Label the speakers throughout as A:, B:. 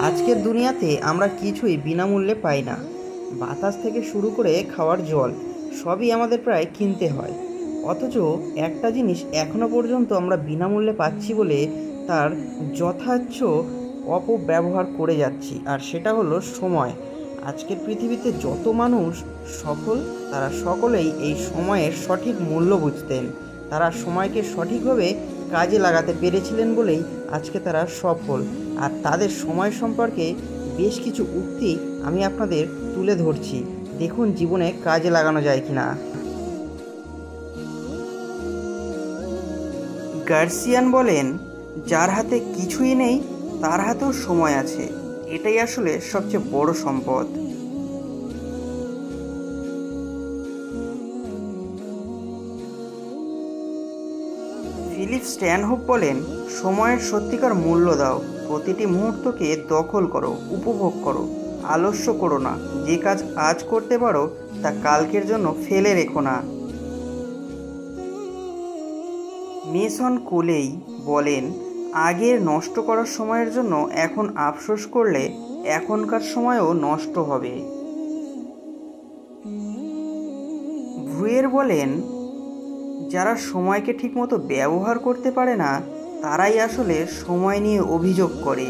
A: আজকের দুনিয়াতে আমরা কিছুই বিনামূল্যে পাই না। বাতাস থেকে শুরু করে খাওয়ার জল সবই আমাদের প্রায় কিনতে হয়। অথচ একটা জিনিস এখনো পর্যন্ত আমরা বিনামূল্যে পাচ্ছি বলে তার যথার্থ অপব্যবহার করে যাচ্ছি, আর সেটা হলো সময়। আজকের পৃথিবীতে যত মানুষ সফল, তারা সকলেই এই সময়ের সঠিক মূল্য বুঝতেন। তারা সময়কে সঠিকভাবে কাজে লাগাতে পেরেছিলেন বলেই আজকে তারা সফল। আর তাদের সময় সম্পর্কে বেশ কিছু উক্তি আমি আপনাদের তুলে ধরছি, দেখুন জীবনে কাজে লাগানো যায় কিনা। গার্সিয়ান বলেন, যার হাতে কিছুই নেই তার হাতেও সময় আছে, এটাই আসলে সবচেয়ে বড় সম্পদ। ফিলিপ স্ট্যানহোপ বলেন, সময়ের সত্যিকার মূল্য দাও, প্রতিটি মুহূর্তকে দখল করো, উপভোগ করো, আলস্য করো না। যে কাজ আজ করতে পারো তা কালকের জন্য ফেলে রেখো না। মেসন কোলেই বলেন, আগের নষ্ট করার সময়ের জন্য এখন আফসোস করলে এখনকার সময়ও নষ্ট হবে। ব্রুয়ের বলেন, যারা সময়কে ঠিকমতো ব্যবহার করতে পারে না তারাই আসলে সময় নিয়ে অভিযোগ করে।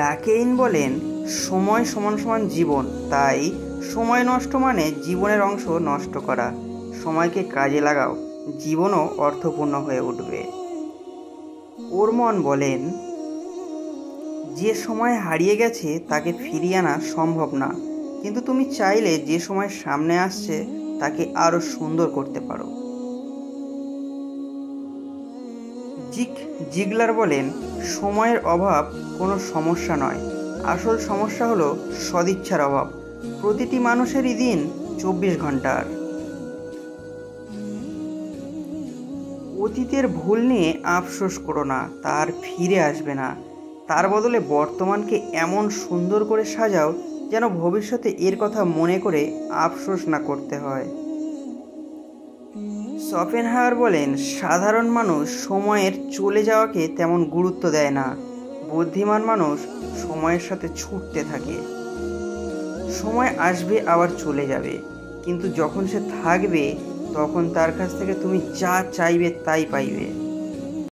A: লাকেইন বলেন, সময় সমান সমান জীবন, তাই সময় নষ্ট মানে জীবনের অংশ নষ্ট করা। সময়কে কাজে লাগাও, জীবনও অর্থপূর্ণ হয়ে উঠবে। ওরমন বলেন, যে সময় হারিয়ে গেছে তাকে ফিরিয়ে আনা সম্ভব না, কিন্তু তুমি চাইলে যে সময় সামনে আসছে তাকে আরও সুন্দর করতে পারো। জিগলার বলেন, সময়ের অভাব কোনো সমস্যা নয়, আসল সমস্যা হলো সদিচ্ছার অভাব। প্রতিটি মানুষেরই দিন 24 ঘন্টার। অতীতের ভুল নিয়ে আফসোস করো না, তার ফিরে আসবে না। তার বদলে বর্তমানকে এমন সুন্দর করে সাজাও যেন ভবিষ্যতে এর কথা মনে করে আফসোস না করতে হয়। শপেনহায়ার বলেন, সাধারণ মানুষ সময়ের চলে যাওয়াকে তেমন গুরুত্ব দেয় না, বুদ্ধিমান মানুষ সময়ের সাথে ছুটতে থাকে। সময় আসবে আবার চলে যাবে, কিন্তু যখন সে থাকবে তখন তার কাছ থেকে তুমি যা চাইবে তাই পাইবে।